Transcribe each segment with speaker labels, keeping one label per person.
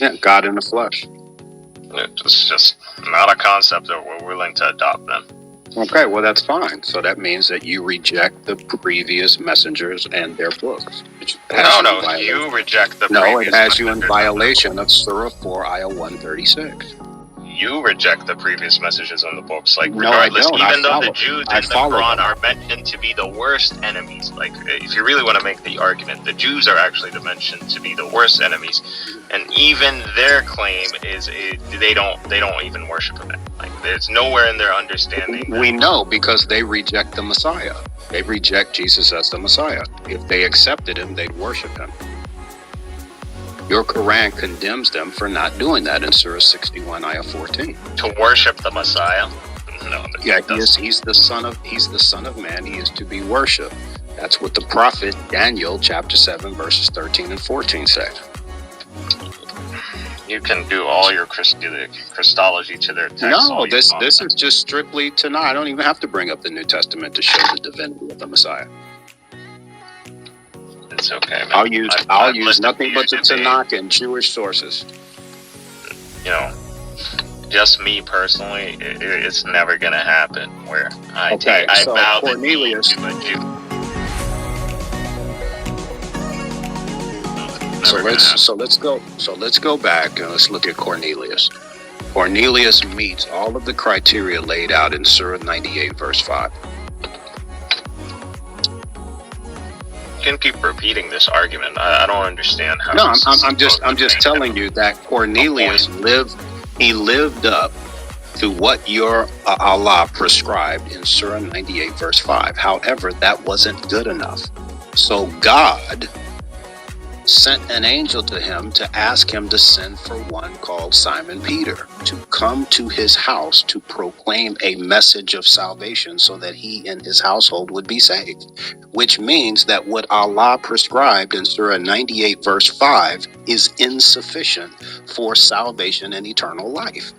Speaker 1: Yeah, God in the flesh.
Speaker 2: It's just not a concept that we're willing to adopt then.
Speaker 1: Okay, well, that's fine. So that means that you reject the previous messengers and their books.
Speaker 2: No, you reject the previous
Speaker 1: No, it has you in
Speaker 2: messengers
Speaker 1: violation of Surah 4, Ayah 136.
Speaker 2: You reject the previous messages on the books. Like,
Speaker 1: No, I
Speaker 2: regardless,
Speaker 1: don't.
Speaker 2: even though the Jews in the
Speaker 1: follow
Speaker 2: Quran
Speaker 1: them.
Speaker 2: are mentioned to be the worst enemies. Like, if you really want to make the argument, the Jews are actually mentioned to be the worst enemies, and even their claim is they don't even worship him. Like, there's nowhere in their understanding.
Speaker 1: We know because they reject the Messiah. They reject Jesus as the Messiah. If they accepted him, they'd worship him. Your Quran condemns them for not doing that in Surah 61, Ayah 14.
Speaker 2: To worship the Messiah? No.
Speaker 1: Yeah, he's the son of man. He is to be worshipped. That's what the prophet Daniel, chapter 7, verses 13 and 14 said.
Speaker 2: You can do all your Christology to their text.
Speaker 1: No, this is just strictly Tanakh. I don't even have to bring up the New Testament to show the divinity of the Messiah.
Speaker 2: It's okay, man.
Speaker 1: I'll use nothing but the Tanakh and Jewish sources.
Speaker 2: You know, just me personally, it's never gonna happen. Where I bow
Speaker 1: Cornelius,
Speaker 2: the knee to a Jew.
Speaker 1: So let's go back and let's look at Cornelius. Cornelius meets all of the criteria laid out in Surah 98, verse 5.
Speaker 2: You can keep repeating this argument. I don't understand how.
Speaker 1: No, I'm just telling you that Cornelius lived up to what your Allah prescribed in Surah 98, verse 5. However, that wasn't good enough. So God sent an angel to him to ask him to send for one called Simon Peter to come to his house to proclaim a message of salvation so that he and his household would be saved. Which means that what Allah prescribed in Surah 98 verse 5 is insufficient for salvation and eternal life.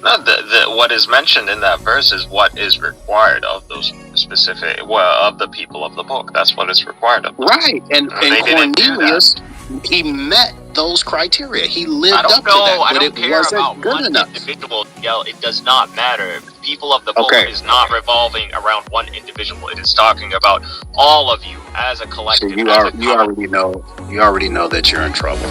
Speaker 2: No, what is mentioned in that verse is what is required of those specific, of the people of the book. That's what is required of them.
Speaker 1: Right, and Cornelius, he met those criteria. He lived up to that, but it wasn't good enough.
Speaker 2: Individual, it does not matter. People of the book is not revolving around one individual. It is talking about all of you as a collective.
Speaker 1: So you already know that you're in trouble.